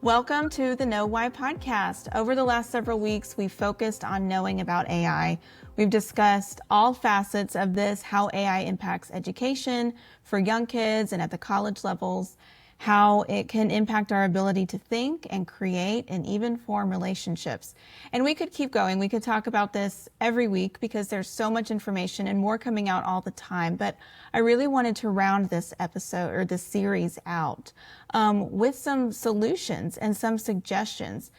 Welcome to the Know Why podcast. Over the last several weeks, we've focused on knowing about AI. We've discussed all facets of this, how AI impacts education for young kids and at the college levels, how it can impact our ability to think and create and even form relationships. And we could keep going. We could talk about this every week because there's so much information and more coming out all the time. But I really wanted to round this episode or this series out with some solutions and some suggestions.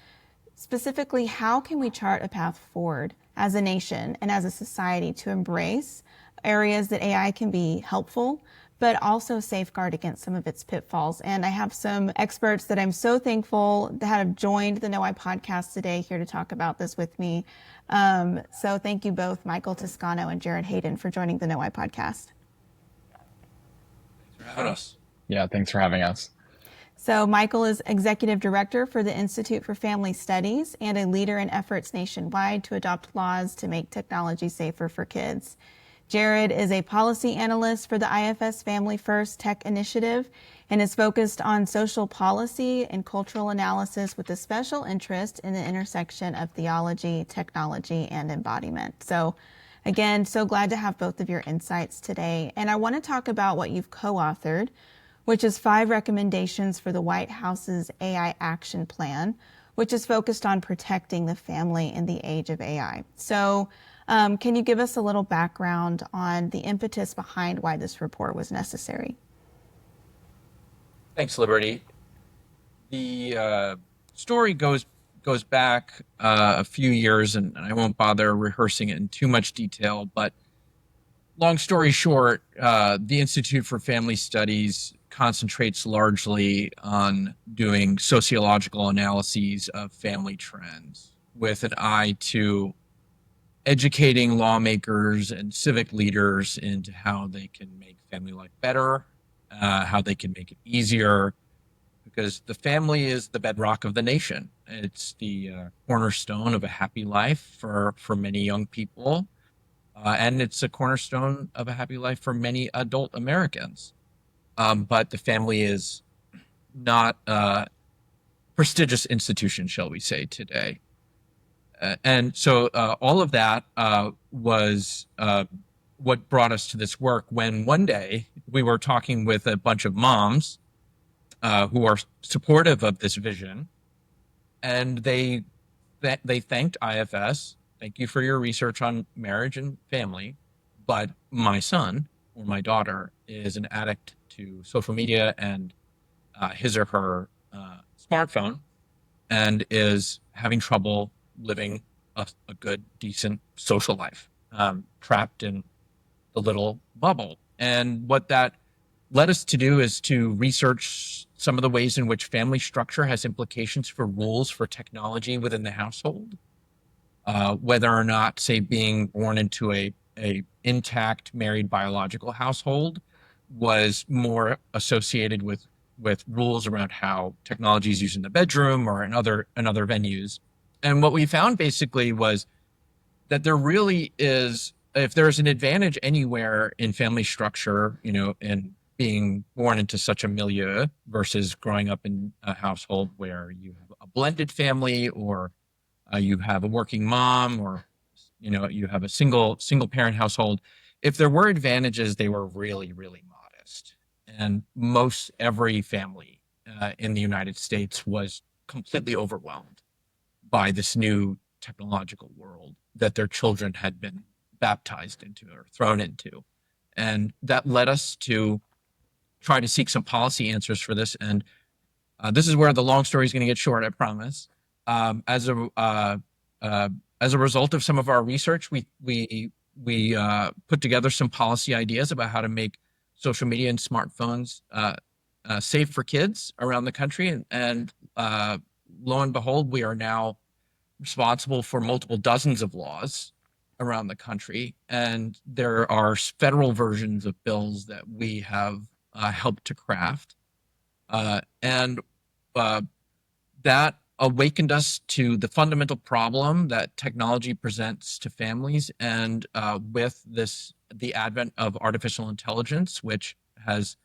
Specifically, how can we chart a path forward as a nation and as a society to embrace areas that AI can be helpful, but also safeguard against some of its pitfalls. And I have some experts that I'm so thankful that have joined the Know Why podcast today here to talk about this with me. So thank you both, Michael Toscano and Jared Hayden, for joining the Know Why podcast. Thanks for having us. Yeah, thanks for having us. So Michael is Executive Director for the Institute for Family Studies and a leader in efforts nationwide to adopt laws to make technology safer for kids. Jared is a policy analyst for the IFS Family First Tech Initiative and is focused on social policy and cultural analysis with a special interest in the intersection of theology, technology, and embodiment. So again, so glad to have both of your insights today. And I want to talk about what you've co-authored, which is 5 recommendations for the White House's AI Action Plan, which is focused on protecting the family in the age of AI. So can you give us a little background on the impetus behind why this report was necessary? Thanks, Liberty. The story goes back a few years, and I won't bother rehearsing it in too much detail, but long story short, the Institute for Family Studies concentrates largely on doing sociological analyses of family trends with an eye to educating lawmakers and civic leaders into how they can make family life better, how they can make it easier, because the family is the bedrock of the nation. It's the cornerstone of a happy life for many young people, and it's a cornerstone of a happy life for many adult Americans. But the family is not a prestigious institution, shall we say, today. And so all of that was what brought us to this work when one day we were talking with a bunch of moms who are supportive of this vision, and they thanked IFS. Thank you for your research on marriage and family, but my son or my daughter is an addict to social media and his or her smartphone and is having trouble living a good, decent social life, trapped in the little bubble. And what that led us to do is to research some of the ways in which family structure has implications for rules for technology within the household, whether or not, say, being born into a intact married biological household was more associated with rules around how technology is used in the bedroom or in other venues. And what we found basically was that there really is, if there's an advantage anywhere in family structure, in being born into such a milieu versus growing up in a household where you have a blended family, or you have a working mom, or you have a single parent household. If there were advantages, they were really, really modest. And most every family in the United States was completely overwhelmed by this new technological world that their children had been baptized into or thrown into. And that led us to try to seek some policy answers for this. And this is where the long story is going to get short, I promise. As a result of some of our research, we put together some policy ideas about how to make social media and smartphones safe for kids around the country. And lo and behold, we are now responsible for multiple dozens of laws around the country. And there are federal versions of bills that we have helped to craft. And that awakened us to the fundamental problem that technology presents to families. And with the advent of artificial intelligence, which is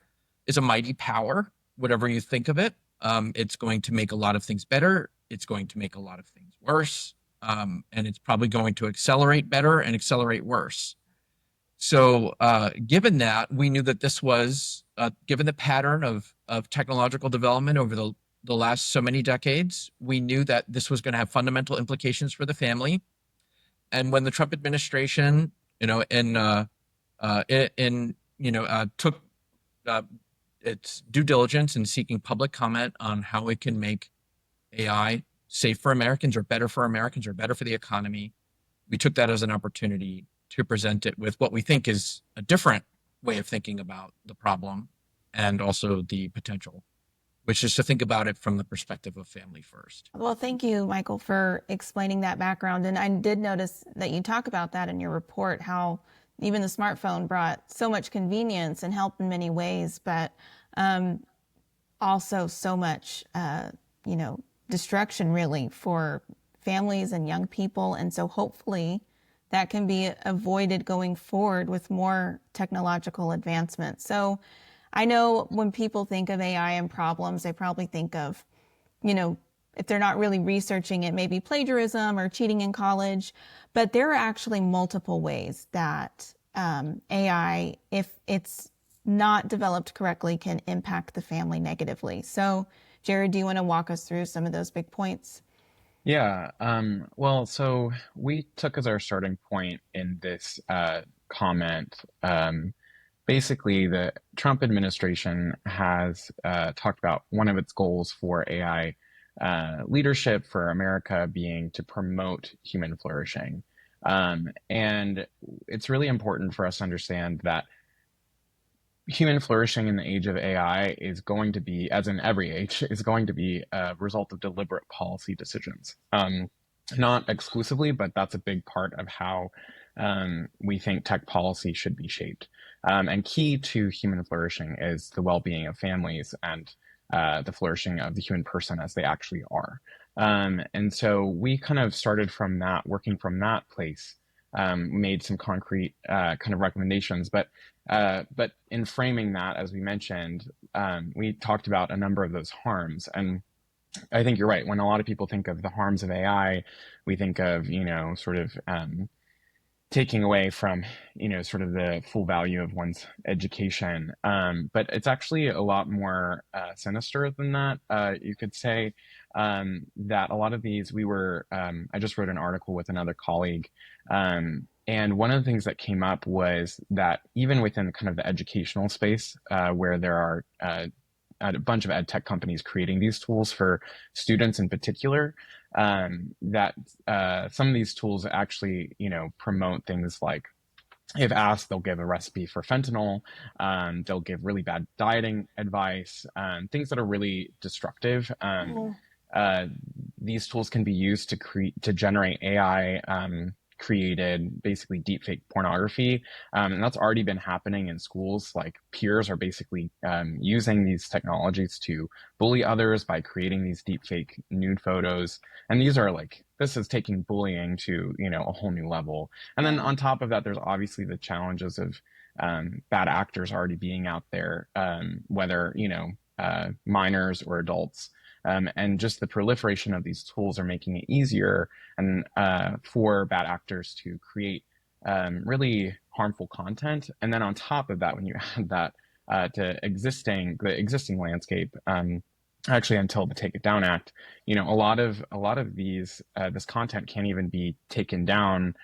a mighty power, whatever you think of it, It's going to make a lot of things better. It's going to make a lot of things worse. And it's probably going to accelerate better and accelerate worse. So, given that, we knew that this was, given the pattern of technological development over the last so many decades, we knew that this was going to have fundamental implications for the family. And when the Trump administration, took uh, its due diligence in seeking public comment on how it can make AI safe for Americans or better for Americans or better for the economy, we took that as an opportunity to present it with what we think is a different way of thinking about the problem and also the potential, which is to think about it from the perspective of family first. Well, thank you, Michael, for explaining that background. And I did notice that you talk about that in your report, how even the smartphone brought so much convenience and help in many ways, but also so much, destruction really for families and young people. And so hopefully that can be avoided going forward with more technological advancement. So I know when people think of AI and problems, they probably think of, if they're not really researching it, maybe plagiarism or cheating in college. But there are actually multiple ways that AI, if it's not developed correctly, can impact the family negatively. So, Jared, do you want to walk us through some of those big points? Yeah. Well, so we took as our starting point in this comment. Basically, the Trump administration has talked about one of its goals for AI leadership for America being to promote human flourishing. And it's really important for us to understand that human flourishing in the age of AI is going to be, as in every age, is going to be a result of deliberate policy decisions. Not exclusively, but that's a big part of how we think tech policy should be shaped. And key to human flourishing is the well-being of families and the flourishing of the human person as they actually are. And so we kind of started from that, working from that place, made some concrete kind of recommendations. But in framing that, as we mentioned, we talked about a number of those harms. And I think you're right. When a lot of people think of the harms of AI, we think of, sort of taking away from, sort of the full value of one's education. But it's actually a lot more sinister than that. You could say that a lot of these, I just wrote an article with another colleague. And one of the things that came up was that even within kind of the educational space, where there are a bunch of ed tech companies creating these tools for students in particular, that some of these tools actually, promote things like, if asked, they'll give a recipe for fentanyl. They'll give really bad dieting advice, things that are really destructive. These tools can be used to generate AI created basically deepfake pornography. And that's already been happening in schools. Like peers are basically using these technologies to bully others by creating these deepfake nude photos. And this is taking bullying to, a whole new level. And then on top of that, there's obviously the challenges of bad actors already being out there, whether, minors or adults. And just the proliferation of these tools are making it easier and for bad actors to create really harmful content. And then on top of that, when you add that to the existing landscape, actually until the Take It Down Act, a lot of these this content can't even be taken down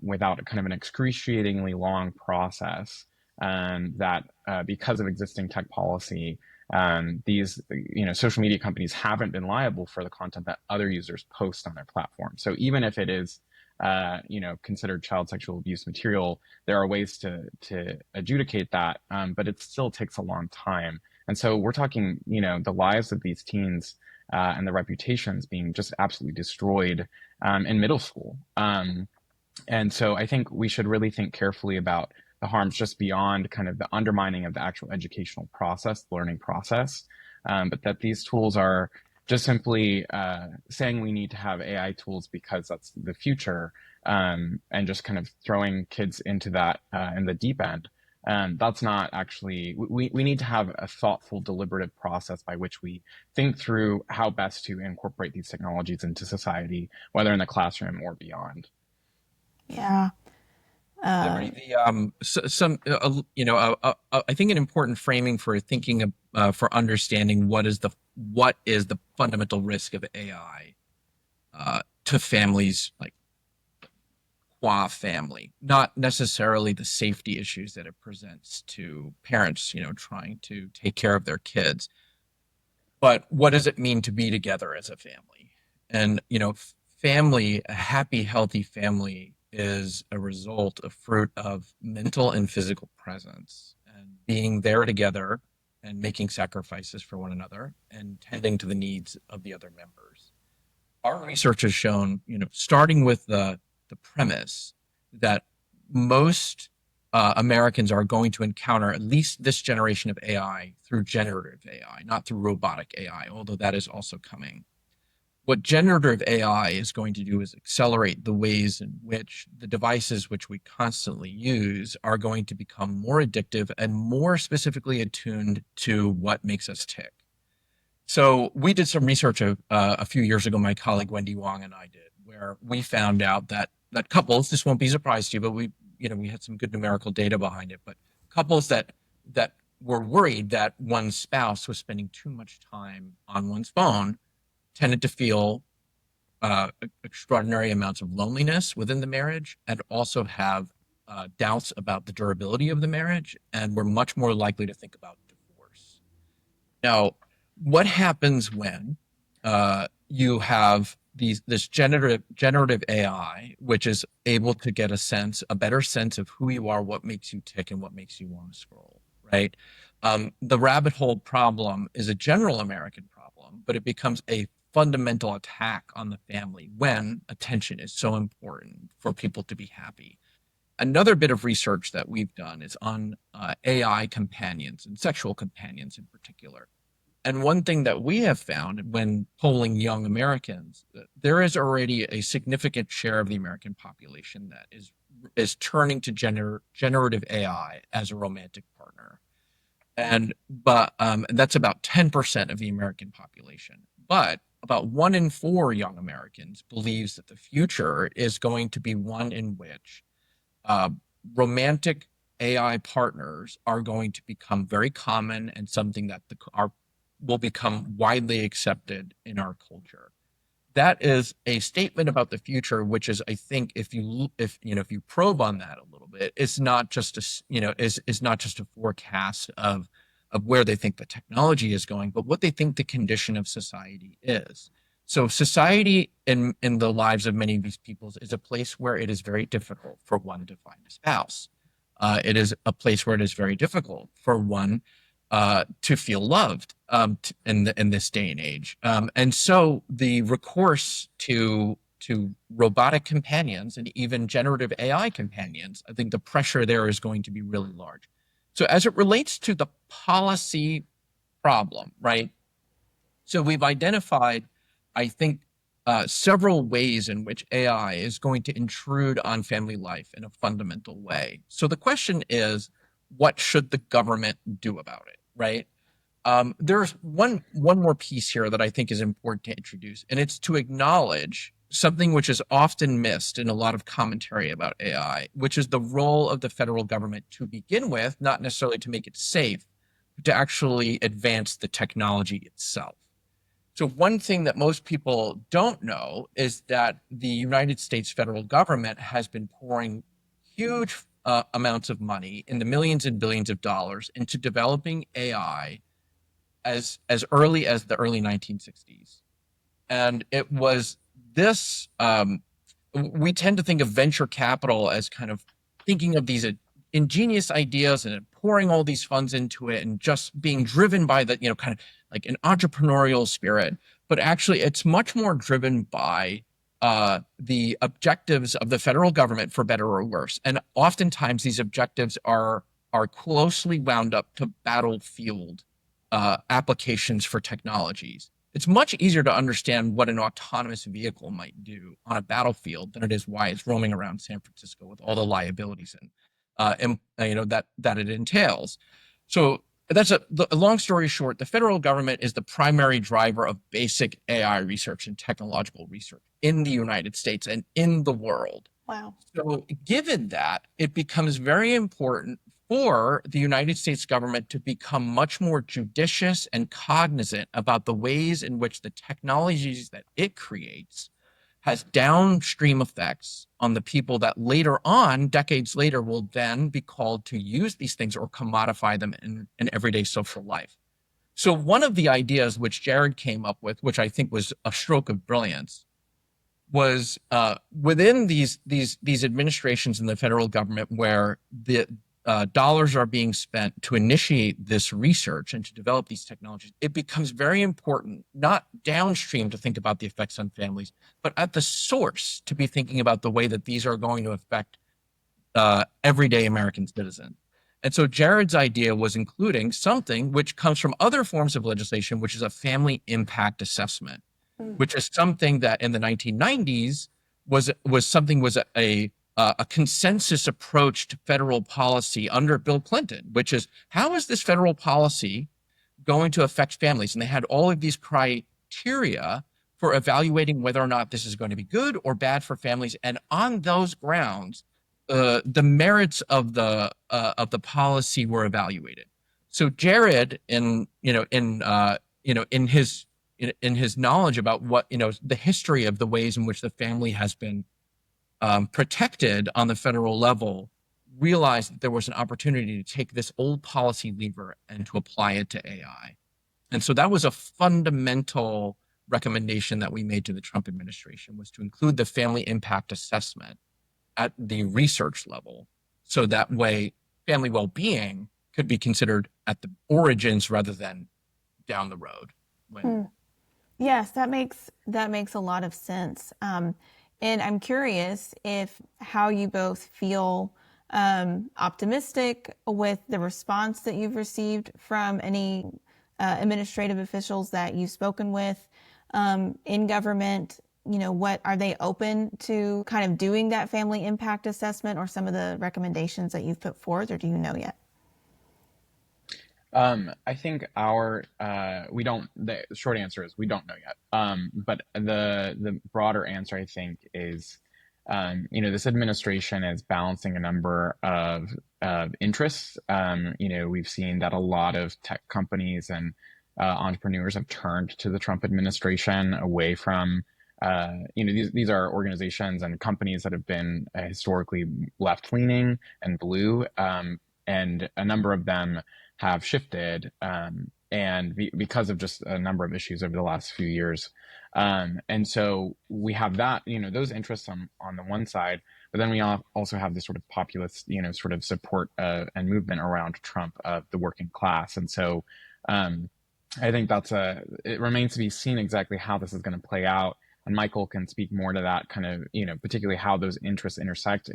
without kind of an excruciatingly long process that because of existing tech policy. These social media companies haven't been liable for the content that other users post on their platform. So even if it is considered child sexual abuse material, there are ways to adjudicate that, but it still takes a long time. And so we're talking the lives of these teens and the reputations being just absolutely destroyed in middle school. And so I think we should really think carefully about the harms just beyond kind of the undermining of the actual educational process, the learning process, but that these tools are just simply saying we need to have AI tools because that's the future, and just kind of throwing kids into that in the deep end That's not actually, we need to have a thoughtful, deliberative process by which we think through how best to incorporate these technologies into society, whether in the classroom or beyond. Yeah. Liberty, I think an important framing for thinking of, for understanding what is the fundamental risk of AI to families, like qua family, not necessarily the safety issues that it presents to parents, trying to take care of their kids, but what does it mean to be together as a family? And, family, a happy, healthy family is a result, a fruit of mental and physical presence and being there together and making sacrifices for one another and tending to the needs of the other members. Our research has shown, starting with the premise that most Americans are going to encounter at least this generation of AI through generative AI, not through robotic AI, although that is also coming. What generative AI is going to do is accelerate the ways in which the devices which we constantly use are going to become more addictive and more specifically attuned to what makes us tick. So we did some research a few years ago, my colleague Wendy Wong and I did, where we found out that couples, this won't be a surprise to you, but we had some good numerical data behind it, but couples that were worried that one spouse was spending too much time on one's phone tended to feel extraordinary amounts of loneliness within the marriage and also have doubts about the durability of the marriage and were much more likely to think about divorce. Now, what happens when you have this generative AI, which is able to get a better sense of who you are, what makes you tick, and what makes you want to scroll, right? The rabbit hole problem is a general American problem, but it becomes a fundamental attack on the family when attention is so important for people to be happy. Another bit of research that we've done is on AI companions and sexual companions in particular. And one thing that we have found when polling young Americans, there is already a significant share of the American population that is turning to generative AI as a romantic partner. But that's about 10% of the American population. But about 1 in 4 young Americans believes that the future is going to be one in which romantic AI partners are going to become very common and something that will become widely accepted in our culture. That is a statement about the future, which is, I think, if you probe on that a little bit, it's not just a forecast of where they think the technology is going, but what they think the condition of society is. So society in the lives of many of these people is a place where it is very difficult for one to find a spouse. It is a place where it is very difficult for one to feel loved in this day and age. And so the recourse to robotic companions and even generative AI companions, I think the pressure there is going to be really large. So as it relates to the policy problem, right? So we've identified, I think, several ways in which AI is going to intrude on family life in a fundamental way. So the question is, what should the government do about it, right? There's one more piece here that I think is important to introduce, and it's to acknowledge something which is often missed in a lot of commentary about AI, which is the role of the federal government to begin with, not necessarily to make it safe, but to actually advance the technology itself. So one thing that most people don't know is that the United States federal government has been pouring huge amounts of money in the millions and billions of dollars into developing AI as early as the early 1960s. And it was this, we tend to think of venture capital as kind of thinking of these ingenious ideas and pouring all these funds into it and just being driven by the, kind of like an entrepreneurial spirit. But actually, it's much more driven by the objectives of the federal government, for better or worse. And oftentimes these objectives are closely wound up to battlefield applications for technologies. It's much easier to understand what an autonomous vehicle might do on a battlefield than it is why it's roaming around San Francisco with all the liabilities that it entails. So that's a long story short. The federal government is the primary driver of basic AI research and technological research in the United States and in the world. Wow. So, given that, it becomes very important for the United States government to become much more judicious and cognizant about the ways in which the technologies that it creates has downstream effects on the people that later on, decades later, will then be called to use these things or commodify them in everyday social life. So one of the ideas which Jared came up with, which I think was a stroke of brilliance, was within these administrations in the federal government where the dollars are being spent to initiate this research and to develop these technologies, it becomes very important, not downstream to think about the effects on families, but at the source to be thinking about the way that these are going to affect everyday American citizens. And so Jared's idea was including something which comes from other forms of legislation, which is a family impact assessment, which is something that in the 1990s was a consensus approach to federal policy under Bill Clinton, which is how is this federal policy going to affect families? And they had all of these criteria for evaluating whether or not this is going to be good or bad for families. And on those grounds, the merits of the policy were evaluated. So Jared, in his knowledge about what the history of the ways in which the family has been protected on the federal level, realized that there was an opportunity to take this old policy lever and to apply it to AI. And so that was a fundamental recommendation that we made to the Trump administration, was to include the family impact assessment at the research level. So that way family well-being could be considered at the origins rather than down the road. Yes, that makes a lot of sense. And I'm curious if how you both feel optimistic with the response that you've received from any administrative officials that you've spoken with in government. What are they open to kind of doing that family impact assessment or some of the recommendations that you've put forth, or do you know yet? I think the short answer is we don't know yet. But the broader answer, I think, is, this administration is balancing a number of interests. We've seen that a lot of tech companies and entrepreneurs have turned to the Trump administration away from, these are organizations and companies that have been historically left-leaning and blue, and a number of them have shifted, and because of just a number of issues over the last few years. And so we have that, those interests on the one side, but then we also have this sort of populist, sort of support and movement around Trump of the working class. And so I think it remains to be seen exactly how this is going to play out. And Michael can speak more to that kind of, particularly how those interests intersect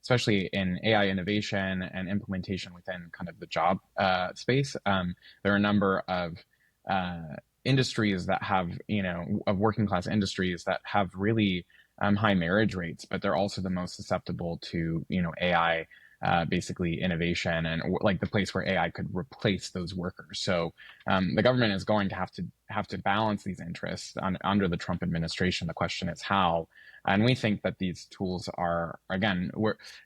especially in AI innovation and implementation within kind of the job space. There are a number of industries that have, of working class industries that have really high marriage rates, but they're also the most susceptible to, AI basically innovation and like the place where AI could replace those workers. So the government is going to have to balance these interests under the Trump administration. The question is how. And we think that these tools are, again,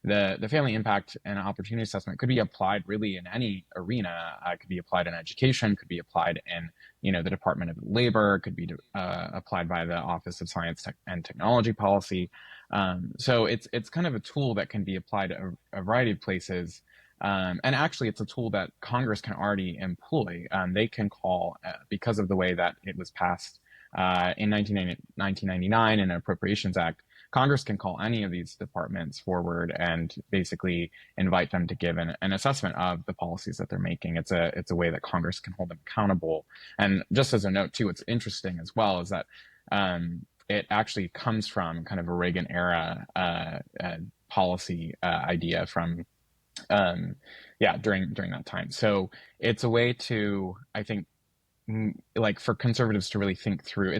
the family impact and opportunity assessment could be applied really in any arena. It could be applied in education, could be applied in, the Department of Labor, could be applied by the Office of Science and Technology Policy. So it's kind of a tool that can be applied to a variety of places. And actually, it's a tool that Congress can already employ. They can call, because of the way that it was passed in 1999 in an Appropriations Act, Congress can call any of these departments forward and basically invite them to give an assessment of the policies that they're making. It's a way that Congress can hold them accountable. And just as a note, too, what's interesting as well is that it actually comes from kind of a Reagan era policy idea from during that time. So it's a way to, I think, like for conservatives to really think through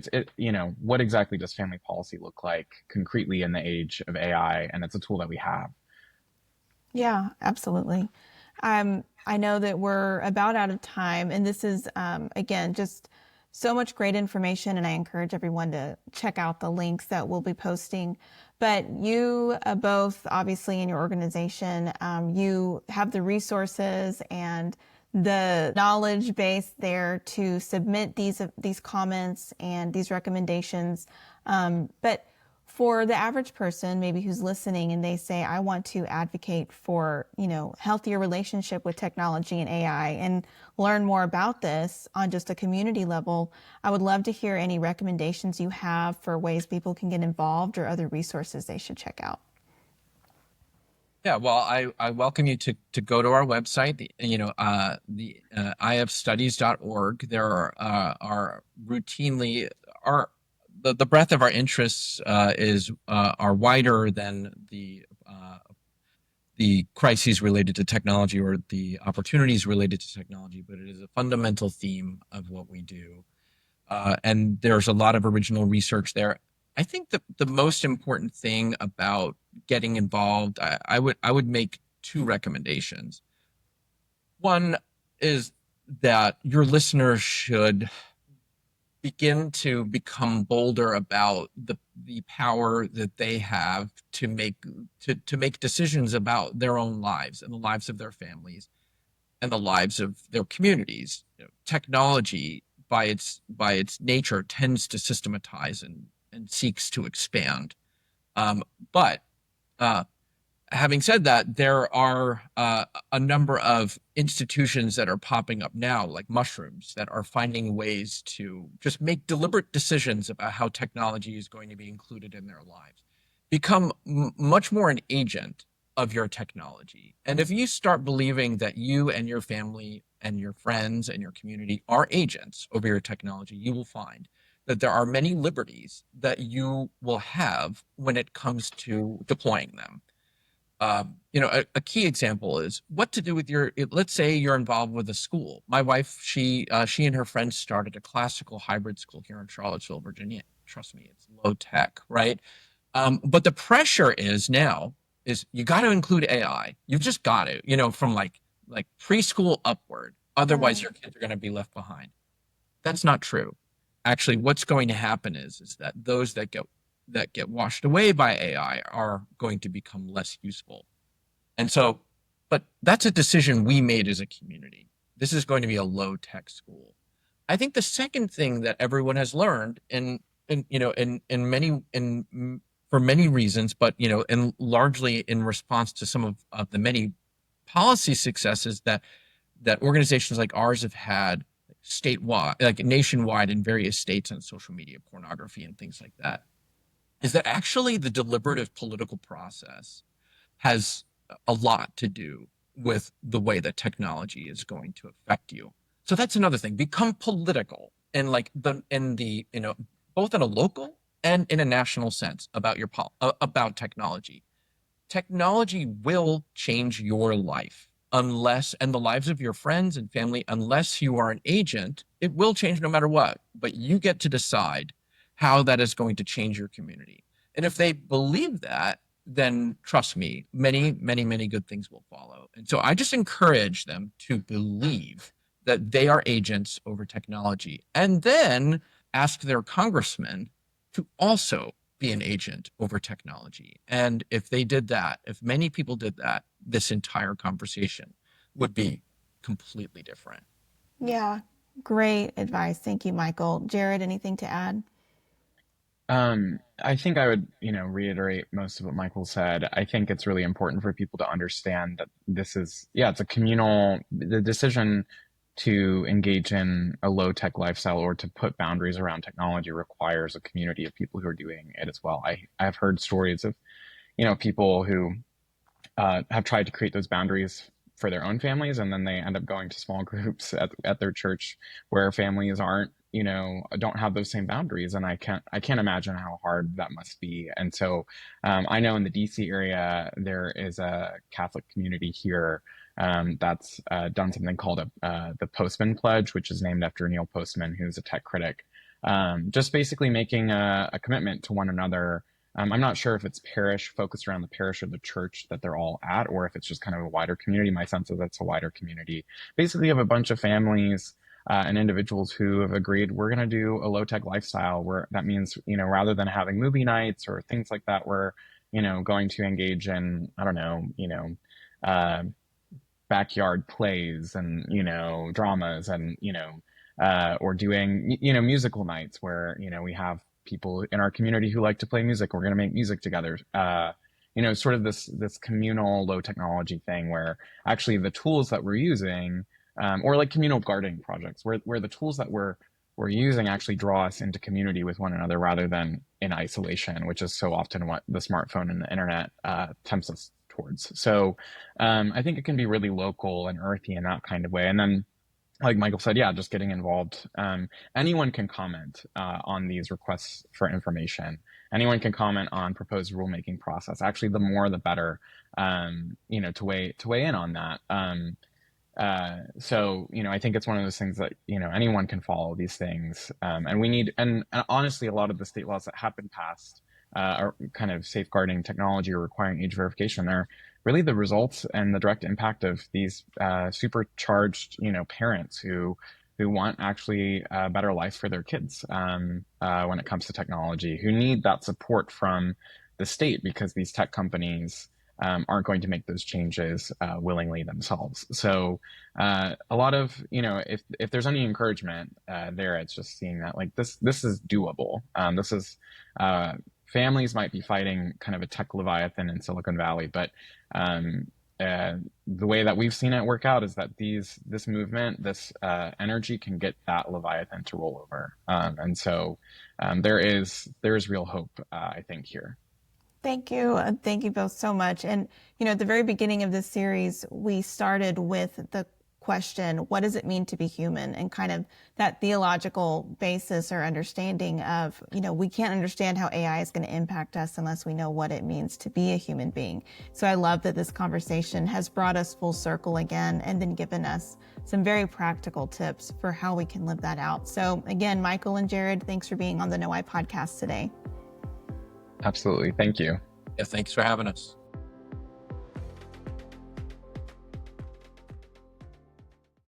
what exactly does family policy look like concretely in the age of AI, and it's a tool that we have. Yeah, absolutely. I know that we're about out of time, and this is, again, just so much great information, and I encourage everyone to check out the links that we'll be posting. But you both, obviously, in your organization, you have the resources and the knowledge base there to submit these comments and these recommendations. But for the average person, maybe who's listening and they say, I want to advocate for, healthier relationship with technology and AI and learn more about this on just a community level, I would love to hear any recommendations you have for ways people can get involved or other resources they should check out. Yeah, well, I welcome you to go to our website, ifstudies.org. There are routinely our the breadth of our interests is are wider than the crises related to technology or the opportunities related to technology, but it is a fundamental theme of what we do. And there's a lot of original research there. I think the most important thing about getting involved, I would make two recommendations. One is that your listeners should begin to become bolder about the power that they have to make decisions about their own lives and the lives of their families and the lives of their communities. Technology, by its nature, tends to systematize and seeks to expand. But having said that, there are a number of institutions that are popping up now, like mushrooms, that are finding ways to just make deliberate decisions about how technology is going to be included in their lives. Become much more an agent of your technology. And if you start believing that you and your family and your friends and your community are agents over your technology, you will find that there are many liberties that you will have when it comes to deploying them. A key example is what to do with let's say you're involved with a school. My wife, she and her friends started a classical hybrid school here in Charlottesville, Virginia. Trust me, it's low tech, right? But the pressure is you got to include AI. You've just got to, from like preschool upward. Otherwise, your kids are going to be left behind. That's not true. Actually, what's going to happen is that those that get washed away by AI are going to become less useful. And so, but that's a decision we made as a community. This is going to be a low tech school. I think the second thing that everyone has learned in many for many reasons, but and largely in response to some of the many policy successes that organizations like ours have had statewide, like nationwide in various states on social media, pornography and things like that, is that actually the deliberative political process has a lot to do with the way that technology is going to affect you. So that's another thing. Become political and both in a local and in a national sense about about technology. Technology will change your life and the lives of your friends and family, unless you are an agent. It will change no matter what, but you get to decide how that is going to change your community. And if they believe that, then trust me, many, many, many good things will follow. And so I just encourage them to believe that they are agents over technology, and then ask their congressman to also be an agent over technology. And if they did that, if many people did that, this entire conversation would be completely different. Yeah, great advice. Thank you, Michael. Jared, anything to add? I think I would, reiterate most of what Michael said. I think it's really important for people to understand that it's a the decision to engage in a low tech lifestyle or to put boundaries around technology requires a community of people who are doing it as well. I've heard stories of, people who have tried to create those boundaries for their own families, and then they end up going to small groups at their church where families aren't, don't have those same boundaries. And I can't imagine how hard that must be. And so I know in the DC area, there is a Catholic community here that's done something called the Postman Pledge, which is named after Neil Postman, who's a tech critic. Just basically making a commitment to one another I'm not sure if it's parish, focused around the parish or the church that they're all at, or if it's just kind of a wider community. My sense is it's a wider community. Basically, you have a bunch of families and individuals who have agreed we're going to do a low-tech lifestyle, where that means, rather than having movie nights or things like that, we're, going to engage in, I don't know, uh, backyard plays and, dramas and, or doing, musical nights where, we have people in our community who like to play music. We're going to make music together. Sort of this communal low technology thing where actually the tools that we're using, or like communal gardening projects, where the tools that we're using actually draw us into community with one another rather than in isolation, which is so often what the smartphone and the internet tempts us towards. So I think it can be really local and earthy in that kind of way. And then, like Michael said, yeah, just getting involved. Anyone can comment on these requests for information. Anyone can comment on proposed rulemaking process. Actually, the more the better. To weigh in on that. So I think it's one of those things that anyone can follow these things, and we need. And honestly, a lot of the state laws that have been passed are kind of safeguarding technology or requiring age verification. They're really the results and the direct impact of these supercharged, parents who want actually a better life for their kids when it comes to technology, who need that support from the state because these tech companies aren't going to make those changes willingly themselves. So a lot of, if there's any encouragement there, it's just seeing that like this is doable. This is families might be fighting kind of a tech leviathan in Silicon Valley, but the way that we've seen it work out is that this movement, this energy can get that leviathan to roll over, and so there is real hope, I think, here. Thank you. Thank you both so much. And, at the very beginning of this series, we started with the question, what does it mean to be human? And kind of that theological basis or understanding of, we can't understand how AI is going to impact us unless we know what it means to be a human being. So I love that this conversation has brought us full circle again and then given us some very practical tips for how we can live that out. So again, Michael and Jared, thanks for being on the Know Why podcast today. Absolutely. Thank you. Yeah, thanks for having us.